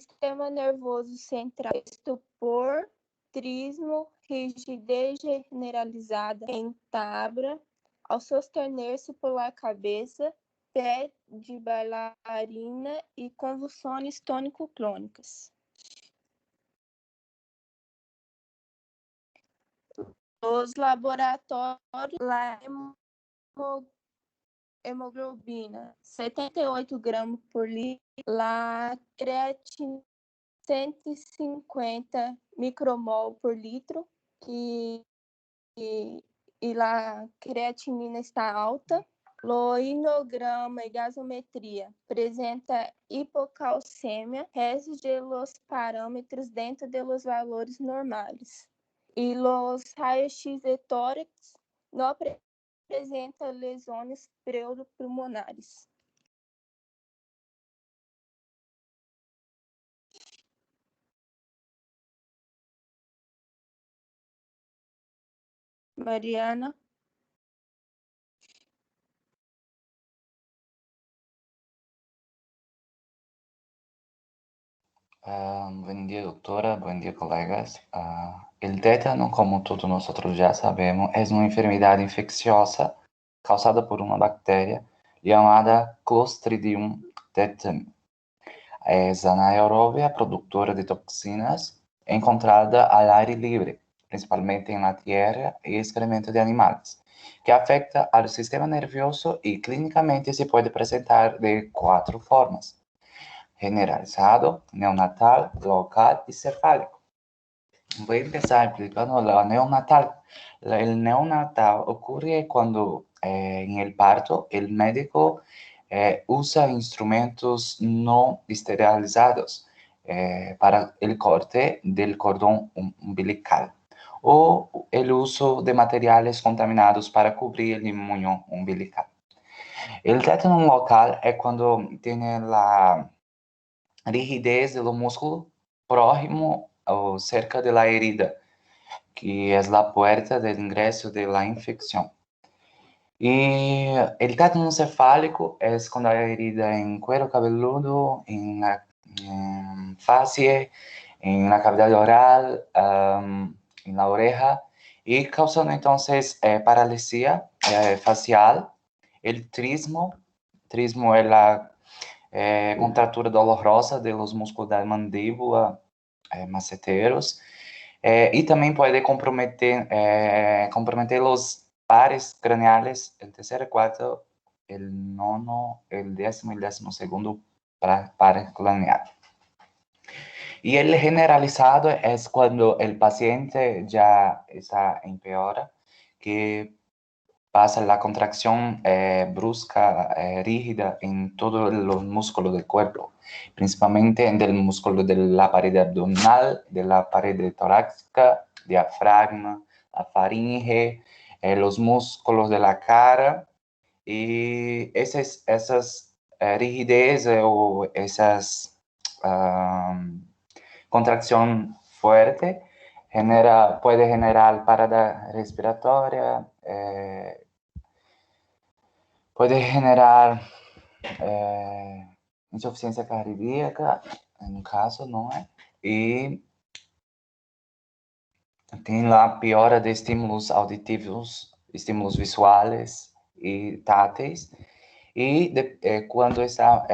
sistema nervoso central, estupor, trismo, rigidez generalizada em tabra, ao sostener-se pela cabeça, pé de bailarina e convulsões tônico-clônicas. Os laboratórios, la hemoglobina 78 gramas por litro, la creatina 150 micromol por litro, e a creatinina está alta. O inograma e gasometria apresenta hipocalcemia, restos de los parâmetros dentro de los valores normais. E os raios-x de tórax não apresentam lesões pleuropulmonares. Mariana? Buen día, doctora. Buen día, colegas. El tétano, como todos nosotros ya sabemos, es una enfermedad infecciosa causada por una bacteria llamada Clostridium tetani. Es anaerobia productora de toxinas encontrada al aire libre, principalmente en la tierra y excremento de animales, que afecta al sistema nervioso y clínicamente se puede presentar de 4 formas: generalizado, neonatal, local y cefálico. Voy a empezar explicando la neonatal. El neonatal ocurre cuando en el parto el médico usa instrumentos no esterilizados para el corte del cordón umbilical, o el uso de materiales contaminados para cubrir el moño umbilical. El tétano local es cuando tiene la rigidez del músculo próximo o cerca de la herida, que es la puerta del ingreso de la infección. Y el tétano cefálico es cuando hay herida en cuero cabelludo, en la facie, en la cavidad oral, en la oreja, y causando entonces parálisis facial. El trismo es la contractura dolorosa de los músculos da mandíbula maceteros, y también puede comprometer los pares craneales, el tercer, cuarto, el nono, el décimo y el 12º par craneal. Y el generalizado es cuando el paciente ya está en peora, que pasa la contracción brusca, rígida en todos los músculos del cuerpo, principalmente en el músculo de la pared abdominal, de la pared torácica, diafragma, la faringe, los músculos de la cara, y esas rigidez o esas contracción fuerte puede generar parada respiratoria, puede generar insuficiencia cardíaca, en un caso, ¿no? Y tiene la piora de estímulos auditivos, estímulos visuales y táctiles. Y cuando está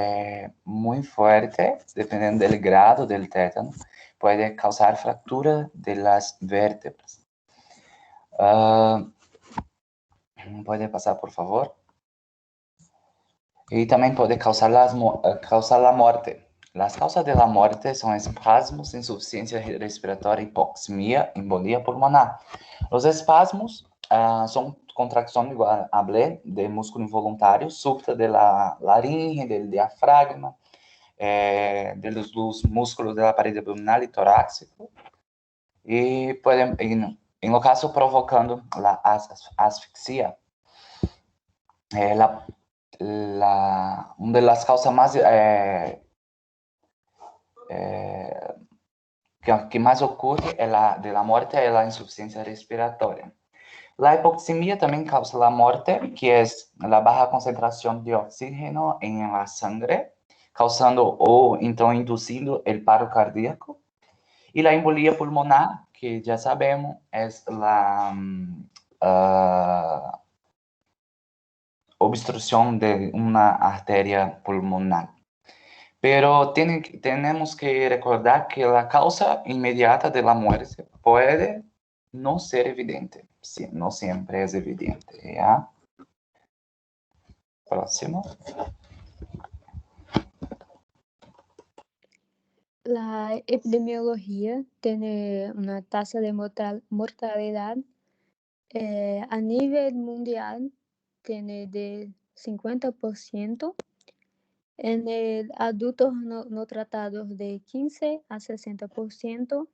muy fuerte, dependiendo del grado del tétano, puede causar fractura de las vértebras. Puede pasar, por favor. Y también puede causar la muerte. Las causas de la muerte son espasmos, insuficiencia respiratoria, hipoxemia, embolía pulmonar. Los espasmos son contracción, igual hablé, de músculo involuntario, súbita de la laringe, del diafragma, de los músculos de la pared abdominal y torácico. Y pueden, en lo caso, provocando la asfixia. Una de las causas más que más ocurre de la muerte es la insuficiencia respiratoria. La hipoxemia también causa la muerte, que es la baja concentración de oxígeno en la sangre, causando o então induzindo o paro cardíaco. E a embolia pulmonar, que já sabemos, é a obstrução de uma artéria pulmonar. Pero tenemos que recordar que la causa inmediata de la muerte puede no ser evidente, no siempre es evidente, ¿ya? Próximo. La epidemiología tiene una tasa de mortalidad a nivel mundial tiene de 50%, en el adultos no tratados de 15 a 60%,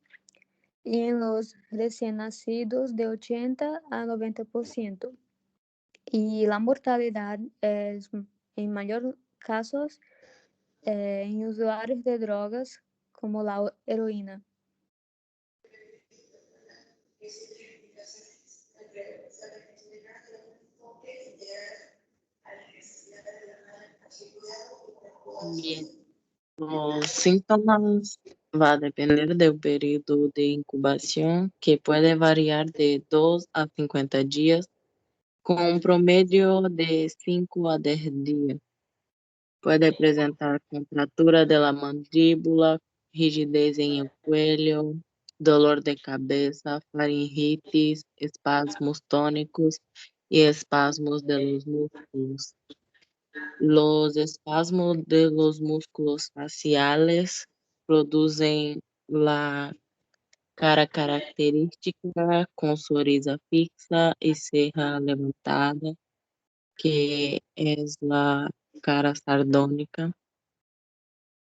y en los recién nacidos de 80 a 90%. Y la mortalidad es en mayor casos en usuarios de drogas como la heroína. Bien, los síntomas va a depender del periodo de incubación, que puede variar de 2 a 50 días, con un promedio de 5 a 10 días. Puede presentar contractura de la mandíbula, rigidez en el cuello, dolor de cabeza, faringitis, espasmos tónicos y espasmos de los músculos. Los espasmos de los músculos faciales producen la cara característica con sonrisa fixa y ceja levantada, que es la cara sardónica.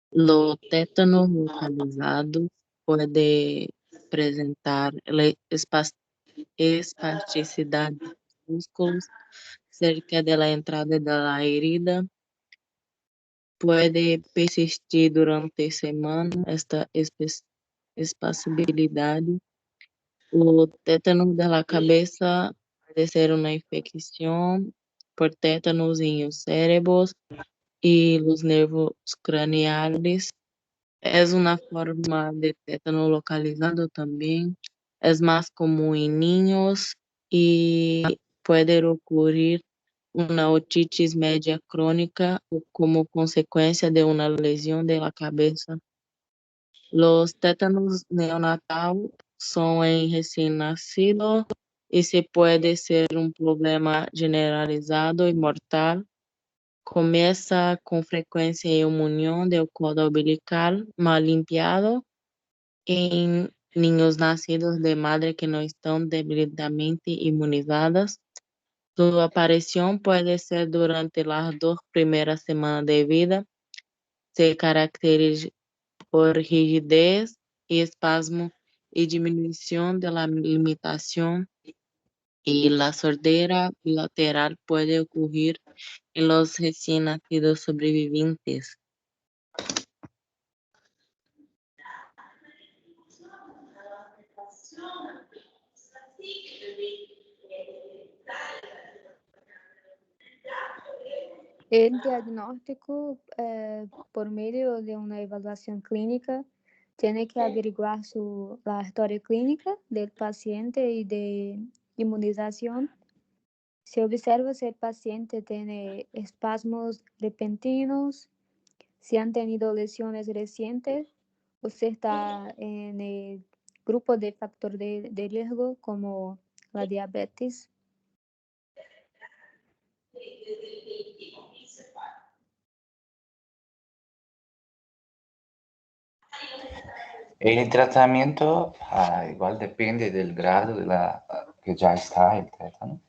Los tétanos localizados puede presentar la espasticidad de los músculos cerca de la entrada de la herida. Puede persistir durante semanas esta espacibilidad. O tétano de la cabeza puede ser una infección por tétanos en los cerebros y los nervios craneales. Es una forma de tétano localizado también. Es más común en niños y puede ocurrir una otitis media crónica o como consecuencia de una lesión de la cabeza. Los tétanos neonatal son en recién nacido y se puede ser un problema generalizado y mortal. Comienza con frecuencia en unión del cordón umbilical mal limpiado en niños nacidos de madres que no están debidamente inmunizadas. Su aparición puede ser durante las 2 primeras semanas de vida. Se caracteriza por rigidez y espasmo y disminución de la limitación, y la sordera bilateral puede ocurrir en los recién nacidos sobrevivientes. El diagnóstico por medio de una evaluación clínica tiene que averiguar la historia clínica del paciente y de inmunización. Se observa si el paciente tiene espasmos repentinos, si han tenido lesiones recientes o si está en el grupo de factor de riesgo como la diabetes. El tratamiento igual depende del grado que ya está el tétano,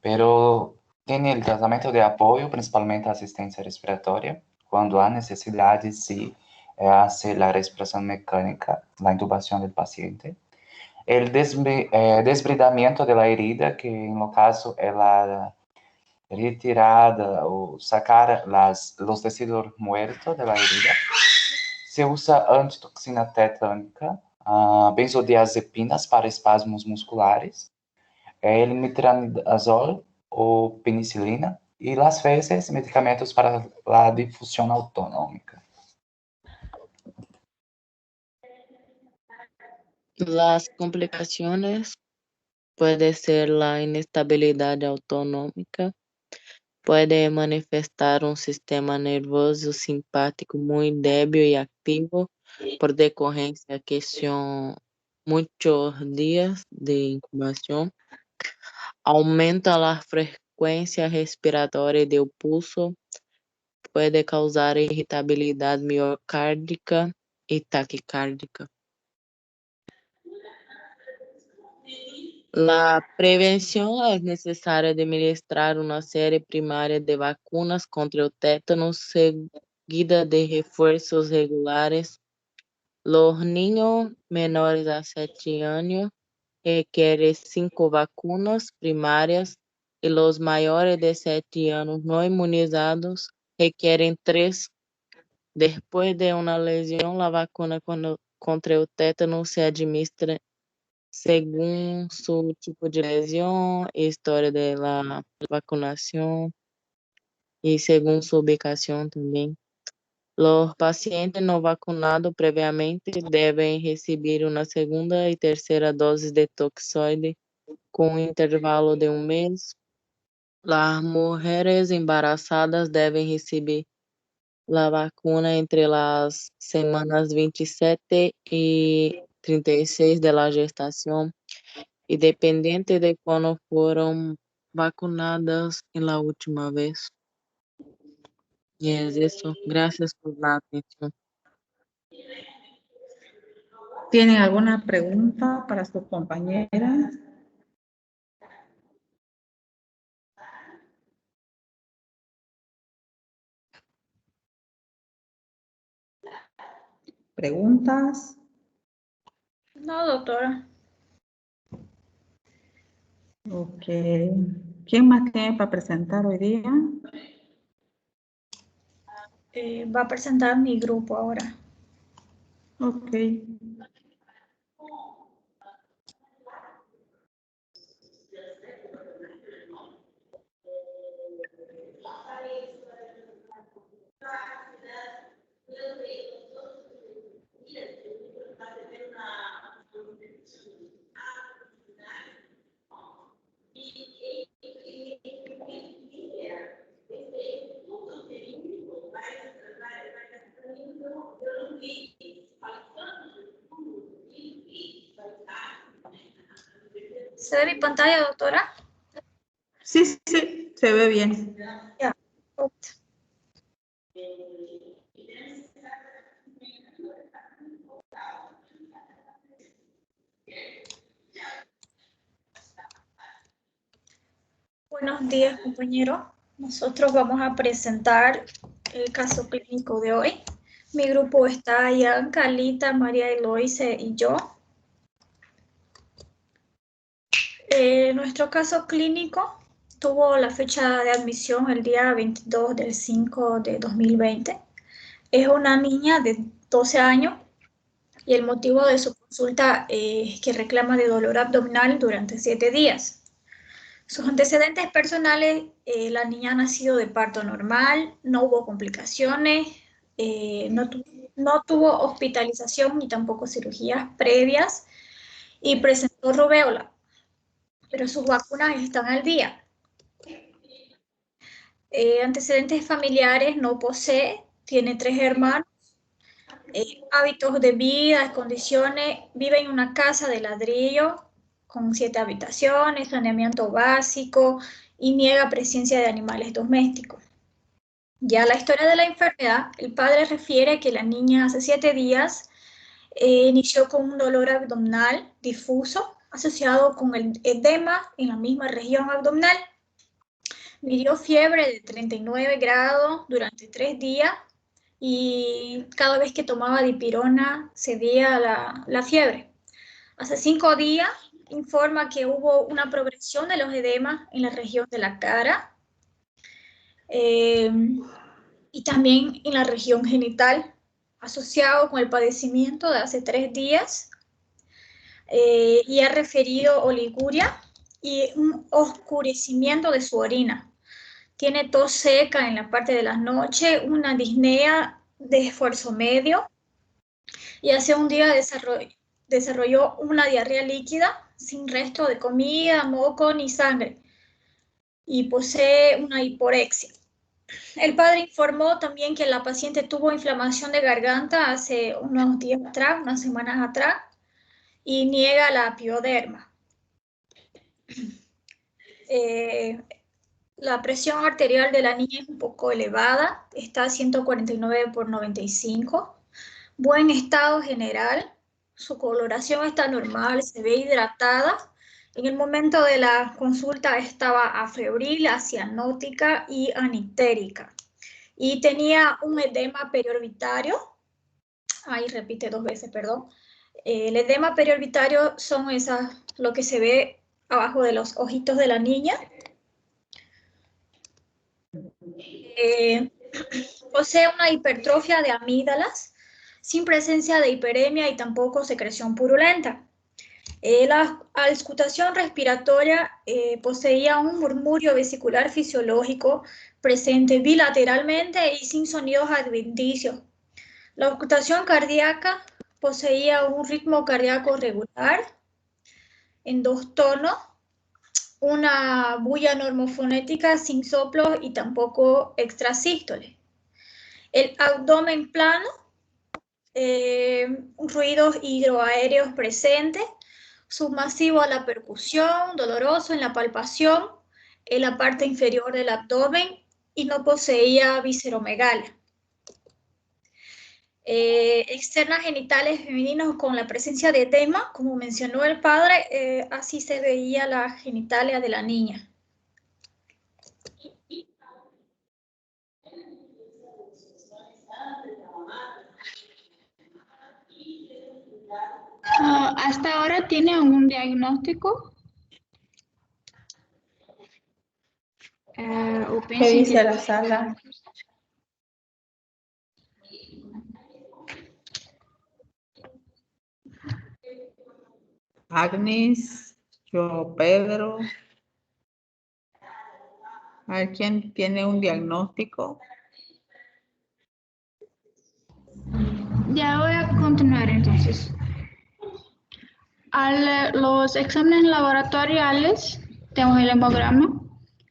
pero tiene el tratamiento de apoyo, principalmente asistencia respiratoria. Cuando hay necesidad, sí, hace la respiración mecánica, la intubación del paciente. El desbridamiento de la herida, que en lo caso es la retirada o sacar los tejidos muertos de la herida. Se usa antitoxina tétanica, benzodiazepinas para espasmos musculares, el metronidazol o penicilina, y las veces medicamentos para la difusión autonómica. Las complicaciones puede ser la inestabilidad autonómica, puede manifestar un sistema nervioso simpático muy débil y activo por decorrência que son muchos días de incubación. Aumenta la frecuencia respiratoria del pulso, puede causar irritabilidad miocárdica y taquicárdica. La prevención es necesaria de administrar una serie primaria de vacunas contra el tétano seguida de refuerzos regulares. Los niños menores a 7 años requieren 5 vacunas primarias y los mayores de 7 años no inmunizados requieren 3. Después de una lesión, la vacuna contra el tétano se administra según su tipo de lesión, historia de la vacunación y según su ubicación también. Los pacientes no vacunados previamente deben recibir una segunda y tercera dosis de toxoide con un intervalo de 1 mes. Las mujeres embarazadas deben recibir la vacuna entre las semanas 27 y 36 de la gestación, independiente de cuando fueron vacunadas en la última vez. Y es eso. Gracias por la atención. ¿Tienen alguna pregunta para su compañera? ¿Preguntas? No, doctora. Ok. ¿Quién más tiene para presentar hoy día? Va a presentar mi grupo ahora. Ok. ¿Se ve mi pantalla, doctora? Sí, sí, se ve bien. Ya. Ups. Buenos días, compañeros. Nosotros vamos a presentar el caso clínico de hoy. Mi grupo está Ian, Carlita, María Eloise y yo. Nuestro caso clínico tuvo la fecha de admisión el día 22 del 5 de 2020. Es una niña de 12 años y el motivo de su consulta es que reclama de dolor abdominal durante 7 días. Sus antecedentes personales, la niña ha nacido de parto normal, no hubo complicaciones, no tuvo hospitalización ni tampoco cirugías previas y presentó rubéola, pero sus vacunas están al día. Antecedentes familiares no posee, tiene 3 hermanos, hábitos de vida, condiciones, vive en una casa de ladrillo con 7 habitaciones, saneamiento básico y niega presencia de animales domésticos. Ya la historia de la enfermedad, el padre refiere que la niña hace 7 días inició con un dolor abdominal difuso asociado con el edema en la misma región abdominal. Midió fiebre de 39 grados durante 3 días y cada vez que tomaba dipirona cedía la fiebre. Hace 5 días informa que hubo una progresión de los edemas en la región de la cara y también en la región genital, asociado con el padecimiento de hace 3 días, y ha referido oliguria y un oscurecimiento de su orina. Tiene tos seca en la parte de la noche, una disnea de esfuerzo medio y hace un día desarrolló una diarrea líquida sin resto de comida, moco ni sangre y posee una hiporexia. El padre informó también que la paciente tuvo inflamación de garganta hace unos días atrás, unas semanas atrás, y niega la pioderma. La presión arterial de la niña es un poco elevada, está a 149/95. Buen estado general, su coloración está normal, se ve hidratada. En el momento de la consulta estaba afebril, cianótica y anictérica. Y tenía un edema periorbitario. Ahí repite 2 veces, perdón. El edema periorbitario son lo que se ve abajo de los ojitos de la niña. Posee una hipertrofia de amígdalas, sin presencia de hiperemia y tampoco secreción purulenta. La auscultación respiratoria poseía un murmurio vesicular fisiológico presente bilateralmente y sin sonidos adventicios. La auscultación cardíaca poseía un ritmo cardíaco regular en 2 tonos, una bulla normofonética sin soplos y tampoco extrasístole. El abdomen plano, ruidos hidroaéreos presentes, submasivo a la percusión, doloroso en la palpación, en la parte inferior del abdomen y no poseía visceromegalia. Externas genitales femeninos con la presencia de edema, como mencionó el padre, así se veía la genitalia de la niña. ¿Hasta ahora tiene algún diagnóstico? ¿Qué dice la sala? Agnes, yo, Pedro. A ver, ¿quién tiene un diagnóstico? Ya voy a continuar entonces. Los exámenes laboratoriales, tenemos el hemograma,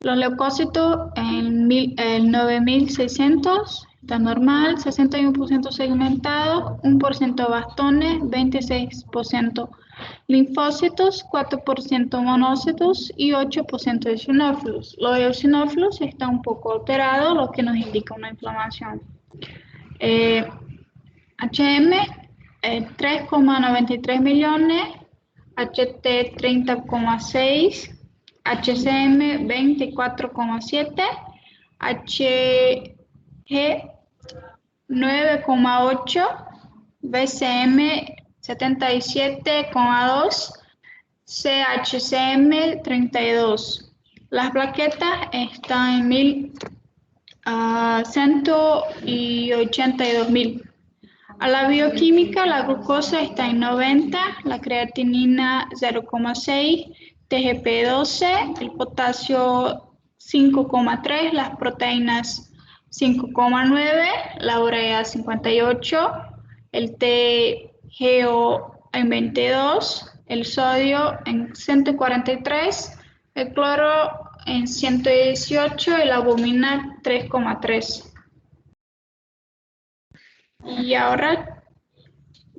los leucocitos en 9600, está normal, 61% segmentados, 1% bastones, 26% linfocitos, 4% monocitos y 8% eosinófilos. Los eosinófilos están un poco alterados, lo que nos indica una inflamación. HM 3,93 millones, HT 30,6, HCM 24,7, HG 9,8, BCM 77,2, CHCM 32. Las plaquetas están en 182.000. A la bioquímica, la glucosa está en 90, la creatinina 0,6, TGP 12, el potasio 5,3, las proteínas 5,9, la urea 58, el TGO en 22, el sodio en 143, el cloro en 118 y la albumina 3,3. Y ahora,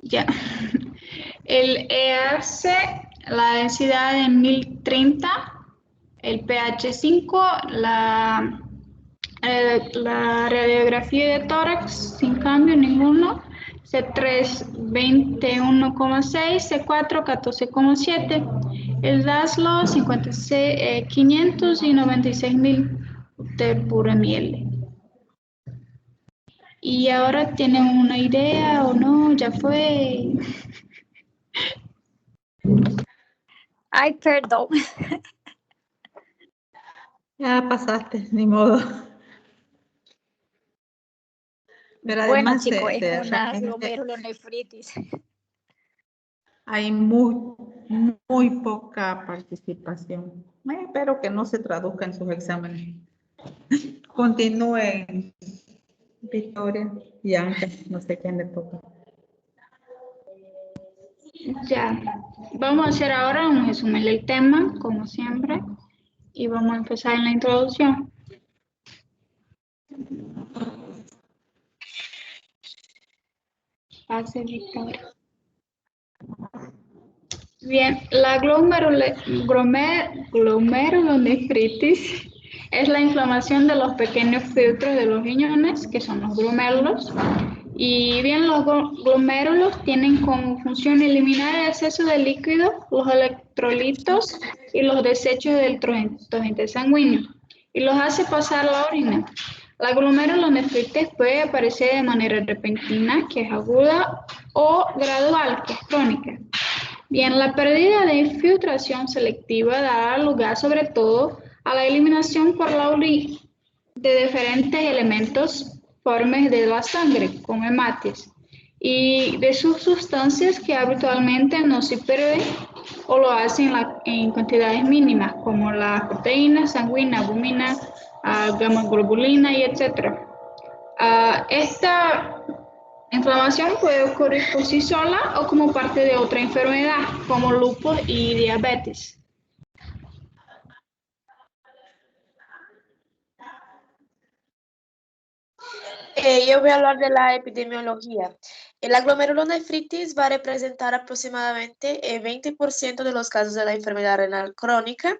ya, el EAC, la densidad en 1030, el pH 5, la radiografía de tórax sin cambio ninguno, C3 21,6, C4 14,7, el DASLO 500 y 96.000 por ml. Y ahora tienen una idea o no, ya fue. Ay, perdón. Ya pasaste, ni modo. Pero Bueno, además chicos, es una realmente glomerulonefritis. hay muy poca participación. Espero que no se traduzca en sus exámenes. Continúen, Victoria y Ángel, no sé quién le toca. Ya, vamos a hacer ahora un resumen del tema, como siempre, y vamos a empezar en la introducción. Pase, Victoria. Bien, la glomerulonefritis es la inflamación de los pequeños filtros de los riñones, que son los glomérulos. Y bien, los glomérulos tienen como función eliminar el exceso de líquido, los electrolitos y los desechos del torrente sanguíneo, y los hace pasar a la orina. La glomerulonefritis puede aparecer de manera repentina, que es aguda, o gradual, que es crónica. Bien, la pérdida de infiltración selectiva dará lugar sobre todo a la eliminación por la orina de diferentes elementos formes de la sangre, como hematis, y de sus sustancias que habitualmente no se pierden o lo hacen en cantidades mínimas, como la proteína sanguínea, albúmina, gamma globulina y etc. Esta inflamación puede ocurrir por sí sola o como parte de otra enfermedad, como lupus y diabetes. Yo voy a hablar de la epidemiología. La glomerulonefritis va a representar aproximadamente 20% de los casos de la enfermedad renal crónica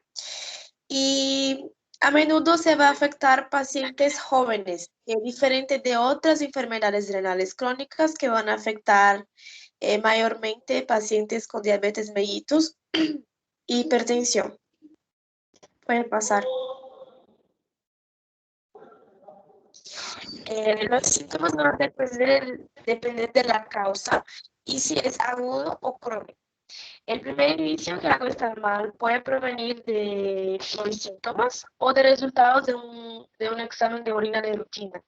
y a menudo se va a afectar pacientes jóvenes, diferente de otras enfermedades renales crónicas que van a afectar mayormente pacientes con diabetes mellitus y hipertensión. Puede pasar. Los síntomas van a depender de la causa y si es agudo o crónico. El primer indicio que algo está mal puede provenir de los síntomas o de resultados de un examen de orina de rutina.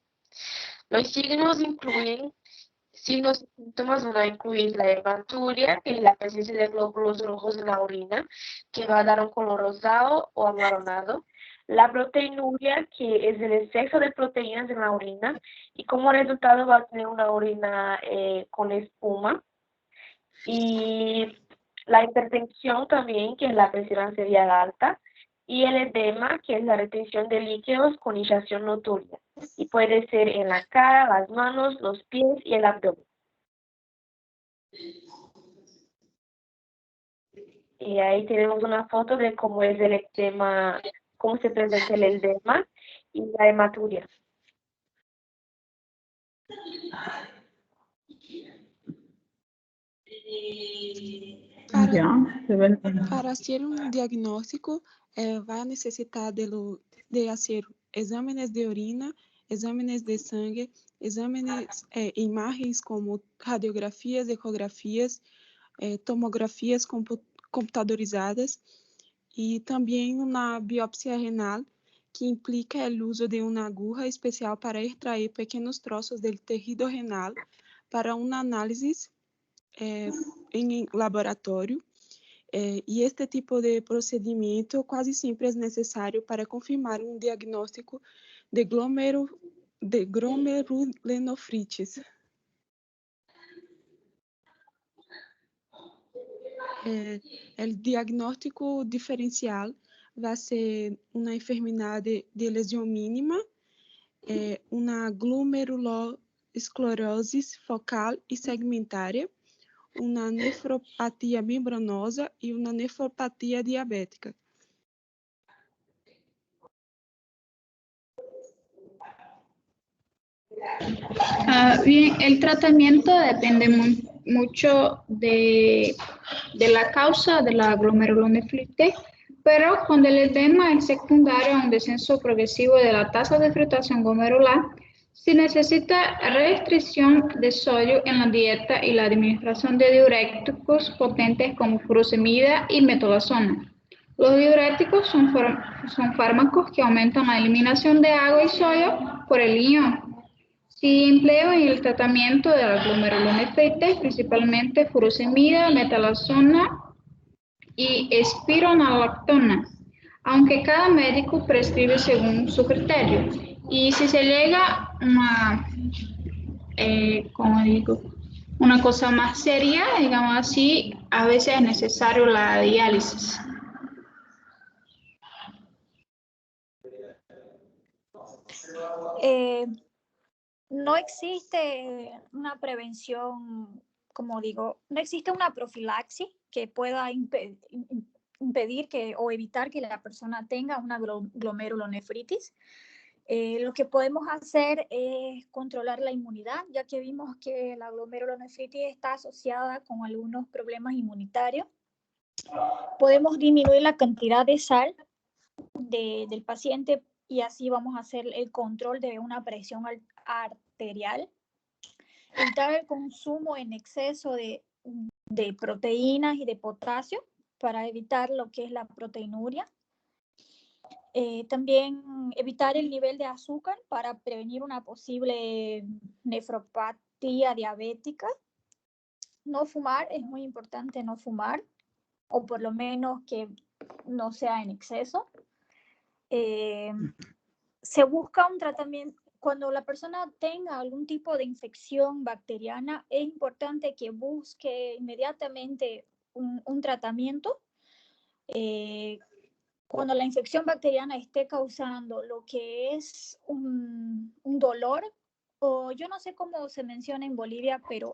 Los signos y síntomas van a incluir la hematuria, que es la presencia de glóbulos rojos en la orina, que va a dar un color rosado o amarronado. La proteinuria, que es el exceso de proteínas en la orina, y como resultado va a tener una orina con espuma. Y la hipertensión también, que es la presión arterial alta, y el edema, que es la retención de líquidos con hinchazón notoria, y puede ser en la cara, las manos, los pies y el abdomen. Y ahí tenemos una foto de cómo es el edema, cómo se presenta el edema y la hematuria. Para hacer un diagnóstico, va a necesitar de hacer exámenes de orina, exámenes de sangre, exámenes, imágenes como radiografías, ecografías, tomografías computadorizadas y también una biopsia renal, que implica el uso de una aguja especial para extraer pequeños trozos del tejido renal para un análisis em laboratório, e este tipo de procedimento quase sempre é necessário para confirmar um diagnóstico de glomerulonefritis. O diagnóstico diferencial vai ser uma enfermidade de lesão mínima, uma glomerulosclerose focal e segmentária, uma nefropatia membranosa e uma nefropatia diabética. Bien, el tratamiento depende mucho de la causa de la glomerulonefritis, pero cuando el edema es secundario a un descenso progresivo de la tasa de filtración glomerular, se necesita restricción de sodio en la dieta y la administración de diuréticos potentes como furosemida y metolazona. Los diuréticos son fármacos que aumentan la eliminación de agua y sodio por el riñón. Si empleo en el tratamiento de la glomerulonefritis, principalmente furosemida, metolazona y espironolactona, aunque cada médico prescribe según su criterio. Y si se llega una cosa más seria, digamos así, a veces es necesario la diálisis. No existe una prevención, como digo, no existe una profilaxis que pueda impedir o evitar que la persona tenga una glomerulonefritis. Lo que podemos hacer es controlar la inmunidad, ya que vimos que la glomerulonefritis está asociada con algunos problemas inmunitarios. Podemos disminuir la cantidad de sal del paciente y así vamos a hacer el control de una presión arterial. Evitar el consumo en exceso de proteínas y de potasio para evitar lo que es la proteinuria. También evitar el nivel de azúcar para prevenir una posible nefropatía diabética. No fumar, es muy importante no fumar, o por lo menos que no sea en exceso. Se busca un tratamiento. Cuando la persona tenga algún tipo de infección bacteriana, es importante que busque inmediatamente un tratamiento. Cuando la infección bacteriana esté causando lo que es un dolor, o yo no sé cómo se menciona en Bolivia, pero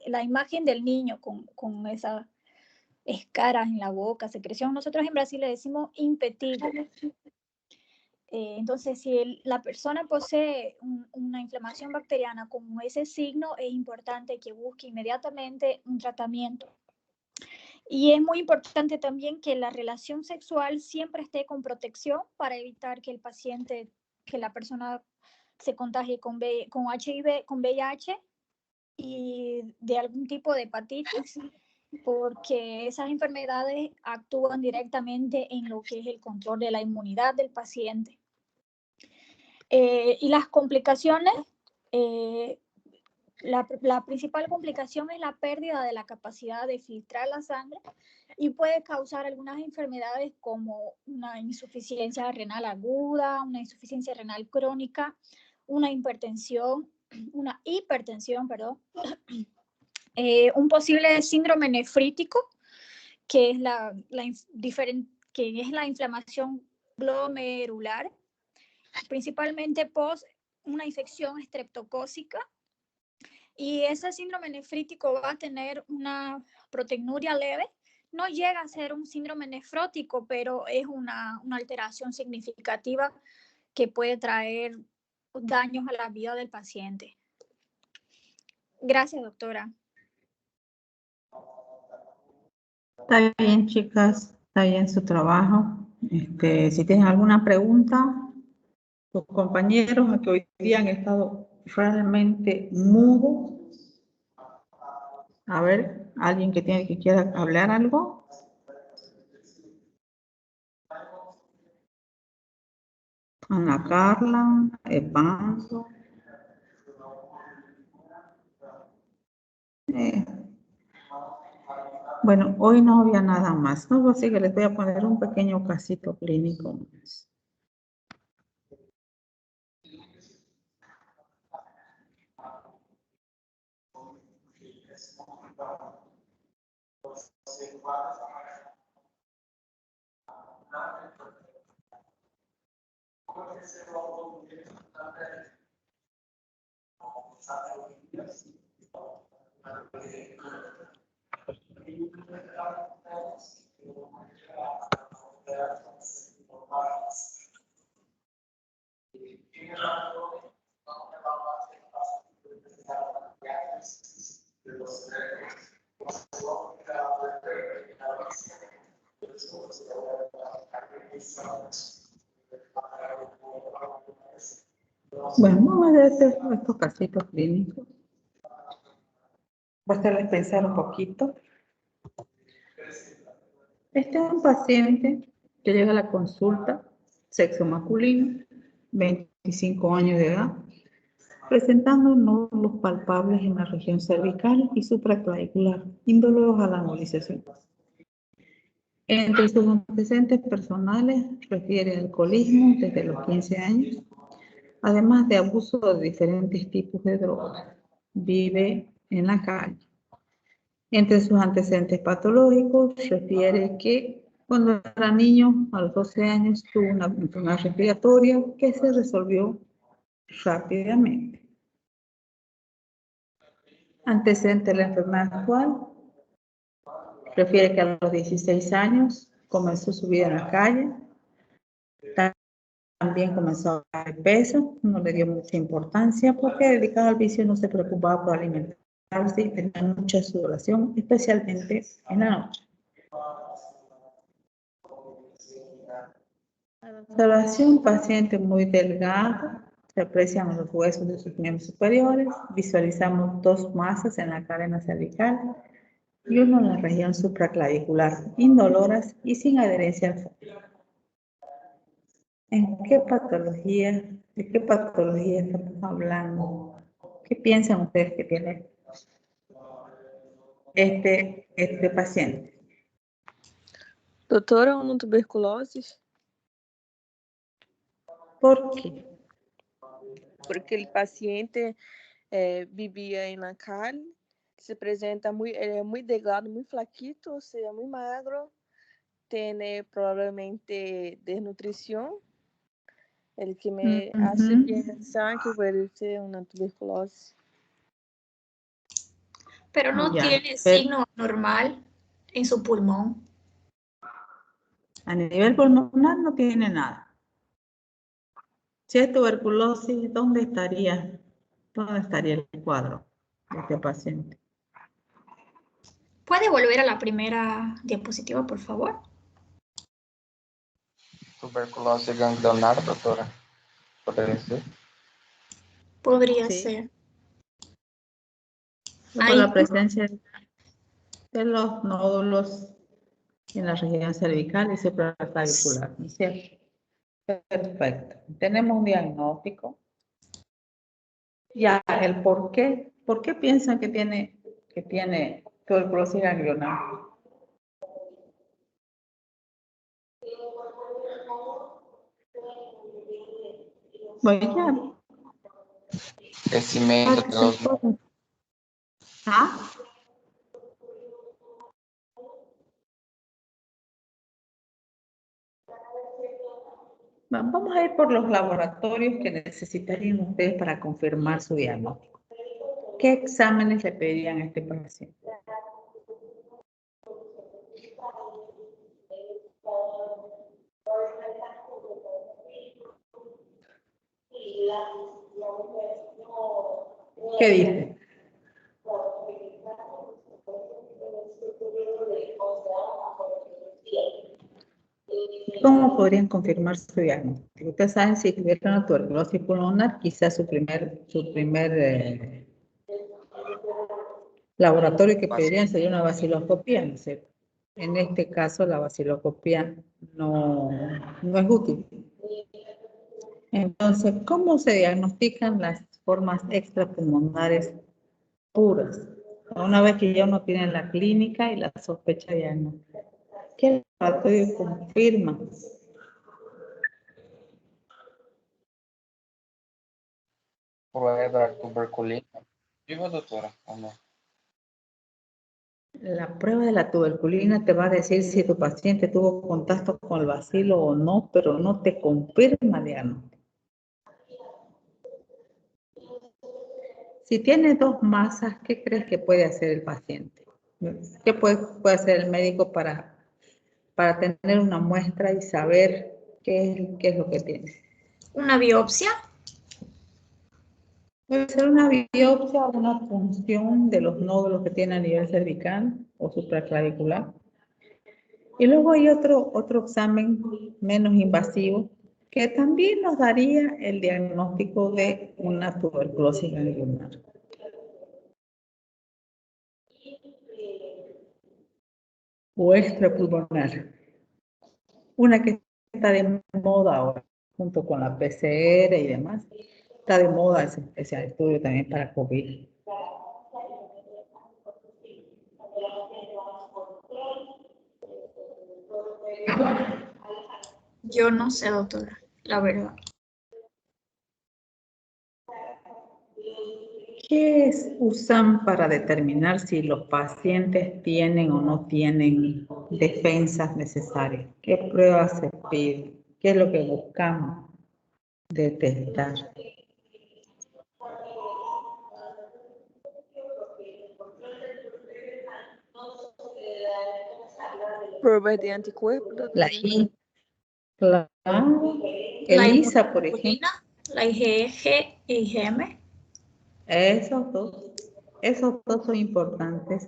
la imagen del niño con esas escaras en la boca, secreción, nosotros en Brasil le decimos impetigo. Entonces, si la persona posee una inflamación bacteriana con ese signo, es importante que busque inmediatamente un tratamiento. Y es muy importante también que la relación sexual siempre esté con protección para evitar que la persona se contagie con HIV, con VIH y de algún tipo de hepatitis, porque esas enfermedades actúan directamente en lo que es el control de la inmunidad del paciente. Y las complicaciones, la principal complicación es la pérdida de la capacidad de filtrar la sangre y puede causar algunas enfermedades como una insuficiencia renal aguda, una insuficiencia renal crónica, una hipertensión, un posible síndrome nefrítico, que es la inflamación glomerular, principalmente post una infección estreptocócica. Y ese síndrome nefrítico va a tener una proteinuria leve. No llega a ser un síndrome nefrótico, pero es una alteración significativa que puede traer daños a la vida del paciente. Gracias, doctora. Está bien, chicas, está bien su trabajo. Si tienen alguna pregunta, los compañeros a que hoy día han estado realmente mudos. A ver, alguien que quiera hablar algo. Ana Carla, Evando. Bueno, hoy no había nada más, ¿no? Así que les voy a poner un pequeño casito clínico. Bueno, vamos a hacer estos casitos clínicos. Voy a hacerles pensar un poquito. Este es un paciente que llega a la consulta, sexo masculino, 25 años de edad, presentando nódulos palpables en la región cervical y supraclavicular, indoloros a la embolización. Entre sus antecedentes personales refiere alcoholismo desde los 15 años, además de abuso de diferentes tipos de drogas. Vive en la calle. Entre sus antecedentes patológicos refiere que cuando era niño, a los 12 años, tuvo una enfermedad respiratoria que se resolvió rápidamente. Antecedente de la enfermedad actual refiere que a los 16 años comenzó su vida en la calle. También comenzó a bajar peso, no le dio mucha importancia porque dedicado al vicio no se preocupaba por alimentarse y tenía mucha sudoración, especialmente en la noche. A la observación, paciente muy delgado, se aprecian los huesos de sus miembros superiores, visualizamos dos masas en la cadena cervical y uno en la región supraclavicular, indoloras y sin adherencia al fondo. ¿De qué patología estamos hablando? ¿Qué piensan ustedes que tiene este paciente? Doutora, uma tuberculose? ¿Por qué? Porque el paciente vivía en la calle, se presenta muy delgado, muy flaquito, o sea, muy magro, tiene probablemente desnutrición, el que me hace pensar que puede ser una tuberculose. Pero no tiene signo normal en su pulmón. A nivel pulmonar no tiene nada. Si es tuberculosis, ¿dónde estaría el cuadro de este paciente? ¿Puede volver a la primera diapositiva, por favor? Tuberculose ganglionar, doutora? Poderia ser? Podría Sí. ser. Por la presencia de los nódulos en la región cervical y supraclavicular, ¿no es cierto? Perfecto. Tenemos un diagnóstico. Ya, el por qué. ¿Por qué piensan que tiene tuberculosis ganglionar? Bueno, ya. Crecimiento de los nódulos. ¿Ah? Vamos a ir por los laboratorios que necesitarían ustedes para confirmar su diagnóstico. ¿Qué exámenes le pedirían a este paciente? ¿Qué dice? ¿Cómo podrían confirmar su diagnóstico? Ustedes saben, si tuvieran una tuberculosis pulmonar, quizás su primer laboratorio que pedirían sería una vaciloscopía, ¿no es cierto? En este caso, la vaciloscopía no es útil. Entonces, ¿cómo se diagnostican las formas extrapulmonares puras? Una vez que ya uno tiene la clínica y la sospecha diagnóstica, ¿qué laboratorio confirma? Prueba da tuberculina. Viva, doutora, ou não? La prueba de la tuberculina te va a decir si tu paciente tuvo contacto con el bacilo o no, pero no te confirma diagnóstico. Si tiene dos masas, ¿qué crees que puede hacer el paciente? ¿Qué puede hacer el médico para tener una muestra y saber qué es lo que tiene? ¿Una biopsia? Puede ser una biopsia o una punción de los nódulos que tiene a nivel cervical o supraclavicular. Y luego hay otro examen menos invasivo que también nos daría el diagnóstico de una tuberculosis ganglionar. O extrapulmonar. Una que está de moda ahora, junto con la PCR y demás. Está de moda ese estudio también para COVID. Yo no sé, doctora, la verdad. ¿Qué usan para determinar si los pacientes tienen o no tienen defensas necesarias? ¿Qué pruebas se piden? ¿Qué es lo que buscamos detectar? Pruebas de anticuerpos, La doctora. claro. La ELISA, por ejemplo. inmunoglobulina, la IgG y IgM. Esos dos son importantes,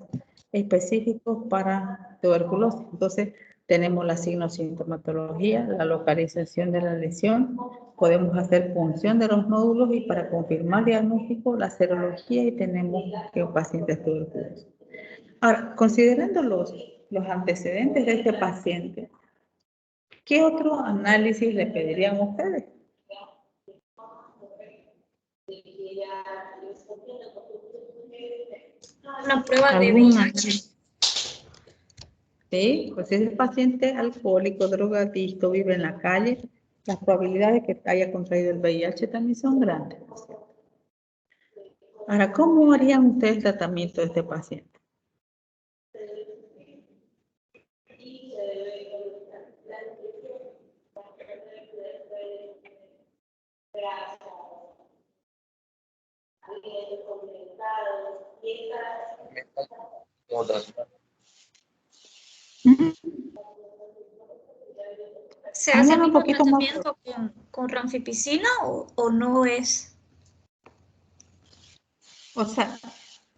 específicos para tuberculosis. Entonces, tenemos la signosintomatología, la localización de la lesión, podemos hacer punción de los nódulos y para confirmar diagnóstico, la serología y tenemos que pacientes tuberculosos. Ahora, considerando los antecedentes de este paciente, ¿qué otro análisis le pedirían a ustedes? Una prueba de ¿Alguna? VIH. Sí, pues si es paciente alcohólico, drogadicto, vive en la calle, las probabilidades de que haya contraído el VIH también son grandes. Ahora, ¿cómo harían ustedes el tratamiento de este paciente? ¿Se hace el Háblame un mismo poquito más. tratamiento con ranfipicina o no es? O sea,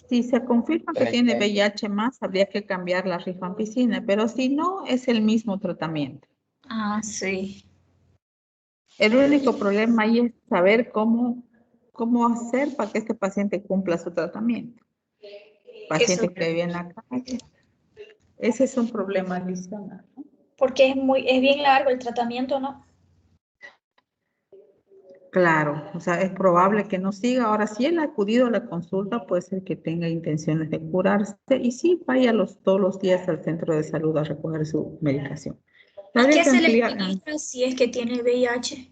si se confirma que tiene VIH más, habría que cambiar la rifampicina, pero si no, es el mismo tratamiento. Ah, sí. El único problema ahí es saber cómo hacer para que este paciente cumpla su tratamiento. Paciente Eso, que vive en la calle. Ese es un problema adicional, ¿no? porque es bien largo el tratamiento, ¿no? Claro, o sea, es probable que no siga. Ahora, si él ha acudido a la consulta, puede ser que tenga intenciones de curarse y sí vaya todos los días al centro de salud a recoger su medicación. ¿Y Habría qué que se le ampliar. administra si es que tiene VIH?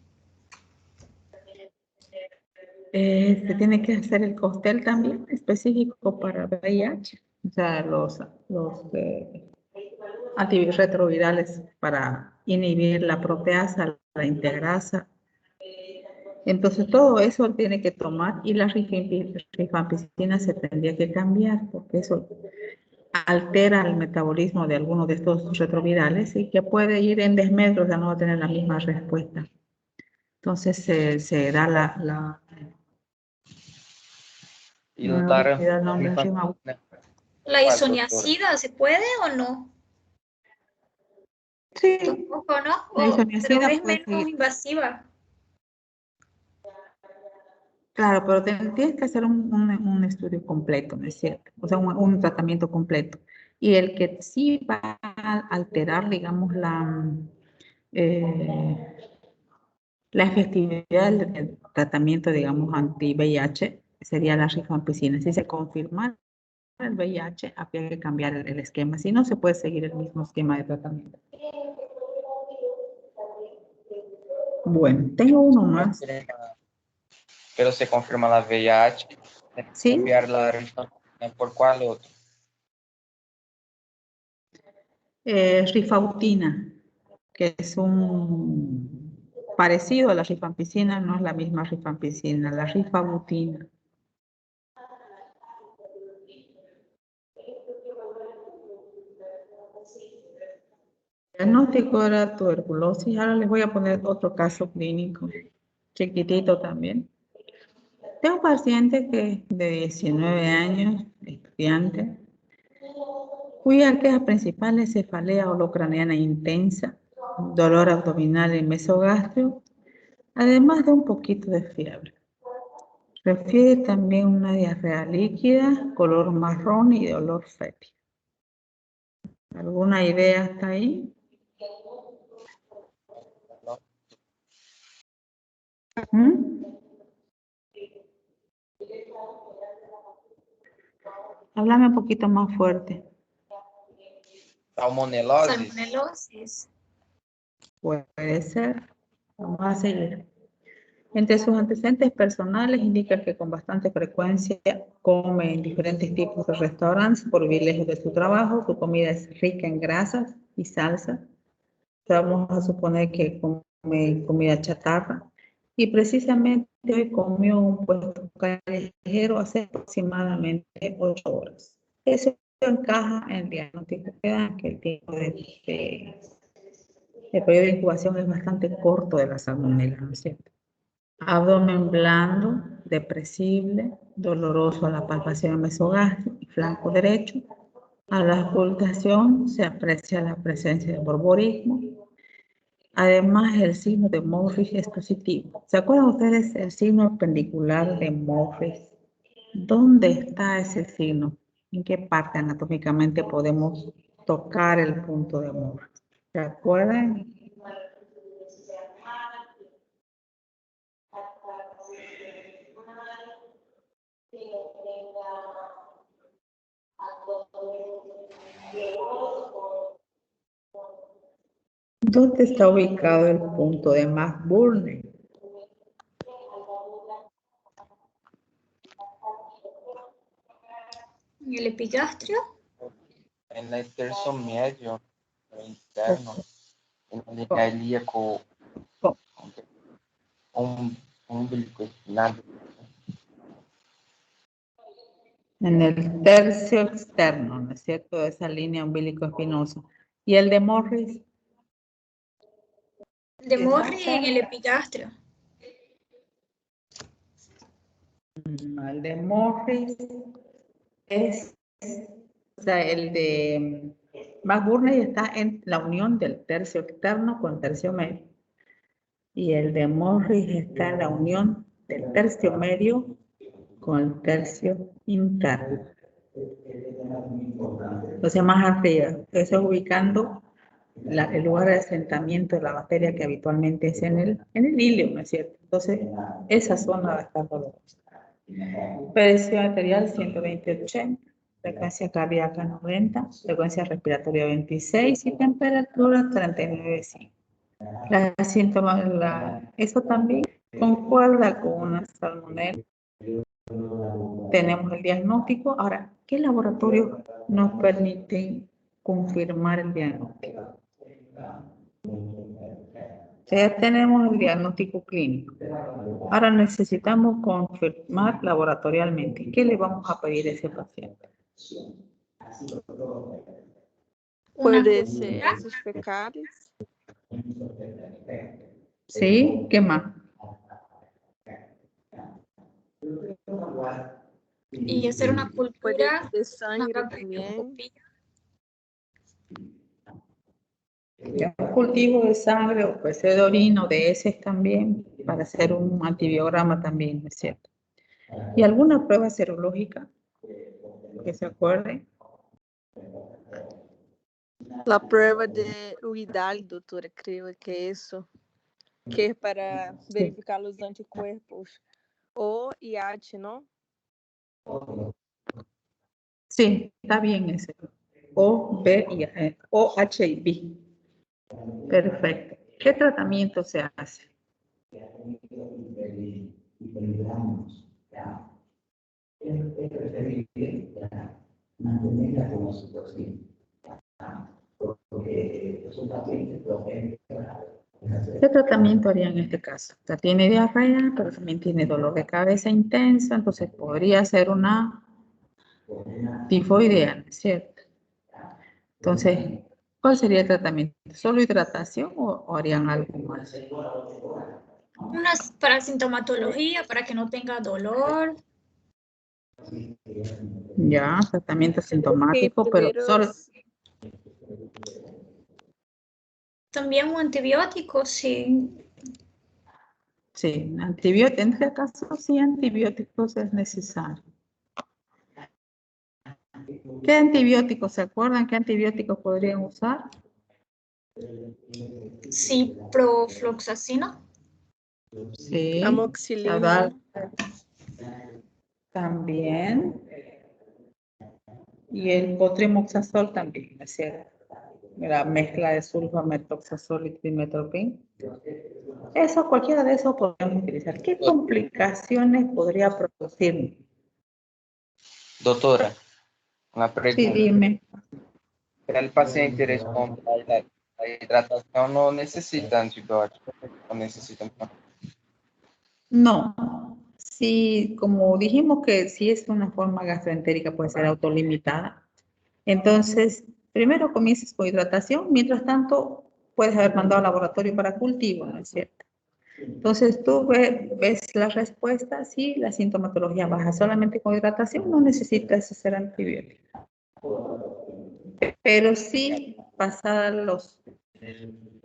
Se tiene que hacer el cóctel también específico para VIH, o sea, los antirretrovirales para inhibir la proteasa, la integrasa. Entonces todo eso tiene que tomar y la rifampicina se tendría que cambiar porque eso altera el metabolismo de algunos de estos retrovirales y que puede ir en desmedro, o sea, no va a tener la misma respuesta. Entonces se da Y no la olvido el nombre, ¿La isoniazida se puede o no? Sí, Tampoco, ¿no? la Pero isoniazida es puede menos seguir. invasiva. Claro, pero tienes que hacer un estudio completo, ¿no es cierto? O sea, un tratamiento completo. Y el que sí va a alterar, digamos, la efectividad del tratamiento, digamos, anti-VIH sería la rifampicina. Si se confirma el VIH, habría que cambiar el esquema. Si no, se puede seguir el mismo esquema de tratamiento. Bueno, tengo uno más. Pero se confirma la VIH, ¿Sí? cambiar la rifampicina por cuál otro. Rifautina, que es un parecido a la rifampicina, no es la misma rifampicina, la rifabutina. Diagnóstico era tuberculosis. Ahora les voy a poner otro caso clínico, chiquitito también. Tengo un paciente que es de 19 años, estudiante, cuya queja principal es cefalea holocraniana intensa, dolor abdominal y mesogastrio, además de un poquito de fiebre. Refiere también una diarrea líquida, color marrón y de olor fétido. ¿Alguna idea hasta ahí? ¿Mm? Háblame un poquito más fuerte. Salmonelosis. Salmonelosis. Puede ser. Vamos a seguir. Entre sus antecedentes personales indica que con bastante frecuencia come en diferentes tipos de restaurantes por vivir lejos de su trabajo. Su comida es rica en grasas y salsas. Vamos a suponer que come comida chatarra. Y precisamente hoy comió un puesto callejero hace aproximadamente 8 horas. Eso encaja en el diagnóstico que dan, que el tiempo el periodo de incubación es bastante corto de la salmonela, ¿no es cierto? Abdomen blando, depresible, doloroso a la palpación mesogástrica, flanco derecho. A la ocultación se aprecia la presencia de borborismo. Además, el signo de Morris es positivo. ¿Se acuerdan ustedes el signo pendicular de Morris? ¿Dónde está ese signo? ¿En qué parte anatómicamente podemos tocar el punto de Morris? ¿Se acuerdan? ¿Dónde está ubicado el punto de McBurney? En el epigastrio. En el tercio medio interno, en el línea ilíaco, umbilico espinal. En el tercio externo, ¿no es cierto? Esa línea umbilico-espinosa. ¿Y el de Morris? El de Morris en el epigastrio. El de Morris es, o sea, el de McBurney está en la unión del tercio externo con el tercio medio. Y el de Morris está en la unión del tercio medio con el tercio interno. O sea, más arriba. Eso es ubicando el lugar de asentamiento de la bacteria que habitualmente es en el ilio, ¿no es cierto? Entonces, esa zona va a estar dolorosa. Presión arterial 120/80, frecuencia cardíaca 90, frecuencia respiratoria 26 y temperatura 39,5. Las síntomas, eso también concuerda con una salmonela. Tenemos el diagnóstico. Ahora, ¿qué laboratorios nos permiten confirmar el diagnóstico? Ya tenemos el diagnóstico clínico. Ahora necesitamos confirmar laboratorialmente. ¿Qué le vamos a pedir a ese paciente? Puede ser heces fecales. ¿Sí? ¿Qué más? Y hacer una Puede cultura, ser sangre una también. gastroscopía. Un cultivo de sangre o puede ser de orina o de heces también, para hacer un antibiograma también, ¿no es cierto? ¿Y alguna prueba serológica que se acuerde? La prueba de Uidal, doctora, creo que eso, que es para verificar los anticuerpos. O IH, ¿no? Sí, está bien ese. HIV. Perfecto. ¿Qué tratamiento se hace? ¿Qué tratamiento haría en este caso? O sea, tiene diarrea, pero también tiene dolor de cabeza intenso, entonces podría ser una tifoidea, ¿no es cierto? Entonces, ¿cuál sería el tratamiento? ¿Solo hidratación o harían algo más? Unas para sintomatología, para que no tenga dolor. Ya, tratamiento sintomático, Sí, pero primero solo... También un antibiótico, sí. Sí, antibióticos, en este caso sí, antibióticos es necesario. ¿Qué antibióticos se acuerdan? ¿Qué antibióticos podrían usar? Sí, profloxacino. Sí, amoxicilina. También. Y el cotrimoxazol también, es cierto. La mezcla de sulfamethoxazol y trimetoprim. Eso, cualquiera de esos podemos utilizar. ¿Qué complicaciones podría producir? Doctora, una Sí, pregunta. dime. El paciente responde a la hidratación, no necesita antibióticos, no necesita. No. Sí, como dijimos que si es una forma gastroentérica puede ser autolimitada. Entonces, primero comiences con hidratación, mientras tanto puedes haber mandado al laboratorio para cultivo, ¿no es cierto? Entonces tú ves la respuesta, sí, la sintomatología baja solamente con hidratación, no necesitas hacer antibiótico. Pero sí, pasados los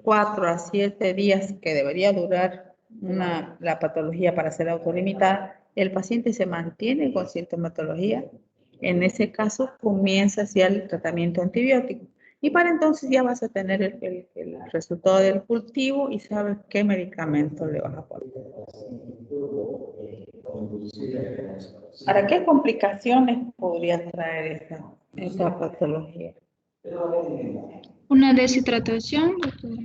4 a 7 días que debería durar la patología para ser autolimitada, el paciente se mantiene con sintomatología. En ese caso comienza ya el tratamiento antibiótico. Y para entonces ya vas a tener el resultado del cultivo y sabes qué medicamento le vas a poner. ¿Para qué complicaciones podría traer esta patología? Una deshidratación, doctora.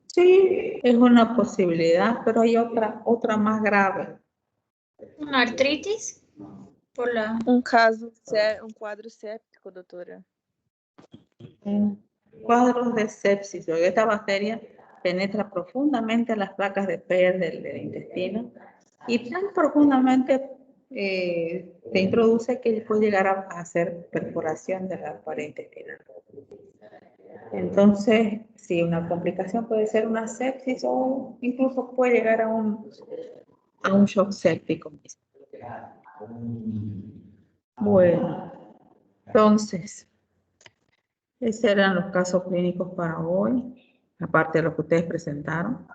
Sí, es una posibilidad, pero hay otra más grave. Una artritis por la... Um quadro séptico, doutora. Cuadros de sepsis, porque esta bacteria penetra profundamente en las placas de Pear del intestino y tan profundamente se introduce que puede llegar a hacer perforación de la pared intestinal. Entonces, sí, una complicación puede ser una sepsis o incluso puede llegar a un shock séptico mismo. Bueno, entonces, esos eran los casos clínicos para hoy, aparte de lo que ustedes presentaron.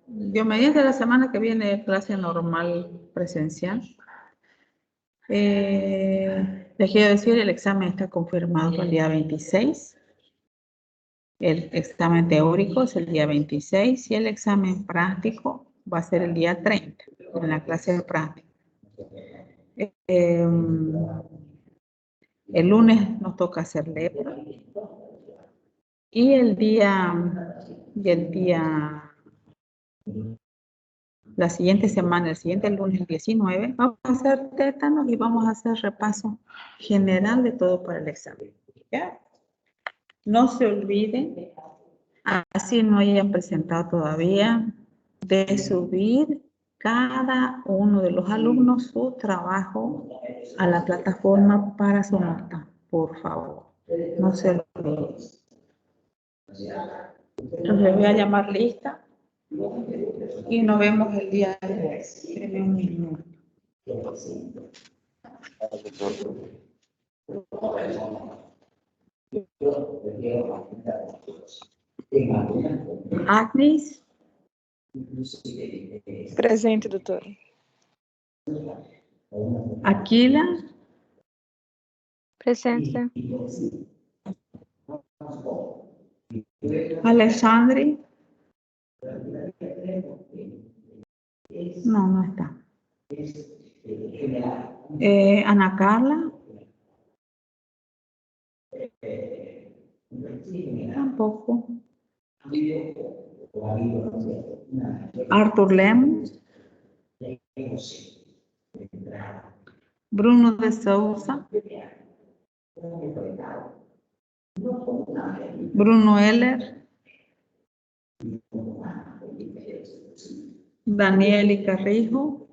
Dios mediante, la semana que viene clase normal presencial. Les quiero decir, el examen está confirmado para el día 26. El examen teórico es el día 26 y el examen práctico va a ser el día 30, en la clase de práctica. El lunes nos toca hacer lepra. Y la siguiente semana, el siguiente lunes, el 19, vamos a hacer tétanos y vamos a hacer repaso general de todo para el examen. ¿Ya? No se olviden, así no hayan presentado todavía, de subir cada uno de los alumnos su trabajo a la plataforma para su nota, por favor. No se olviden. Entonces voy a llamar lista y nos vemos el día de hoy. Denme un minuto. Agnes. Presente, doutora. Aquila. Presente. Alexandre. No, no está. Ana Carla. Tampoco. Arthur Lemos. Bruno de Souza. Bruno Heller. Daniel Carrijo.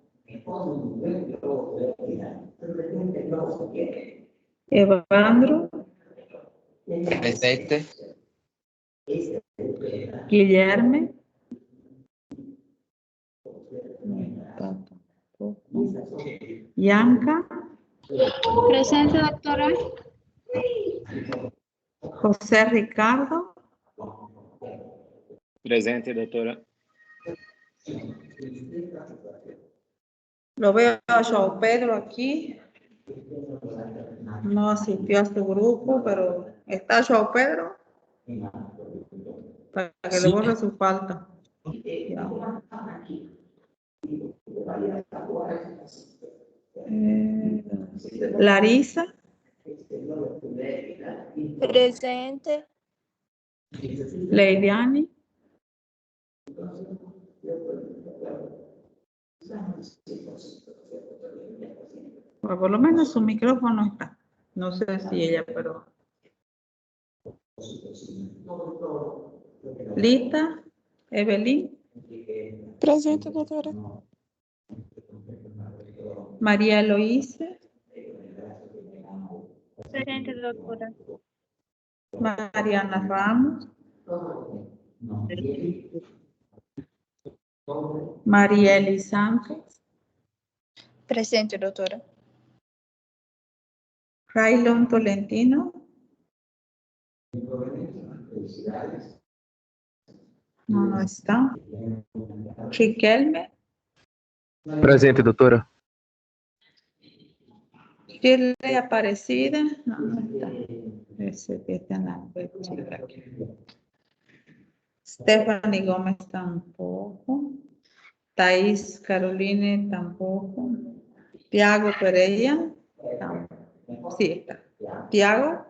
Evandro. Presente. Guillermo. Yanka. Presente, doctora. José Ricardo. Presente, doutora. Lo veo a João Pedro aquí. No asistió a su grupo, pero ¿está João Pedro? Para que le borre su falta. Larisa. Presente. Leidiani. Bueno, por lo menos su micrófono está. No sé si ella, pero... Lita, Evelyn. Presente, doutora. María Eloísa. Presente, doutora. Mariana Ramos. María Eli Santos. Presente, doutora. Raylon Tolentino. No está. Riquelme. Presente, doutora. Shirley Aparecida. No está. Ese que está en la web, chica. Stephanie Gómez tampoco. Thais Caroline tampoco. Tiago Pereira. Tampoco. Sí está. Tiago.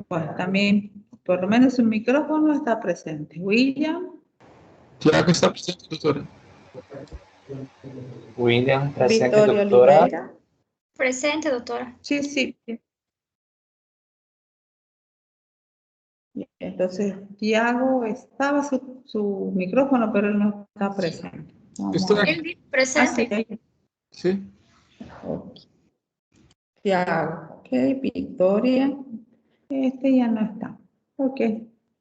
Pues también, por lo menos su micrófono está presente. William. Tiago está presente, doutora. William, presente, Victoria doutora. Oliveira. Presente, doctora. Sí, sí. Entonces, Tiago estaba su micrófono, pero él no está presente. Vamos a ver. Él dice presente. Sí. Sí. Okay. Tiago, ok, Victoria, este ya no está, ok,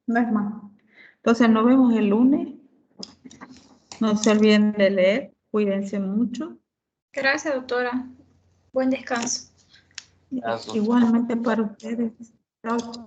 no es más. Entonces nos vemos el lunes, no se olviden de leer, cuídense mucho. Gracias, doctora. Buen descanso. Gracias, doctora. Igualmente para ustedes. Chao.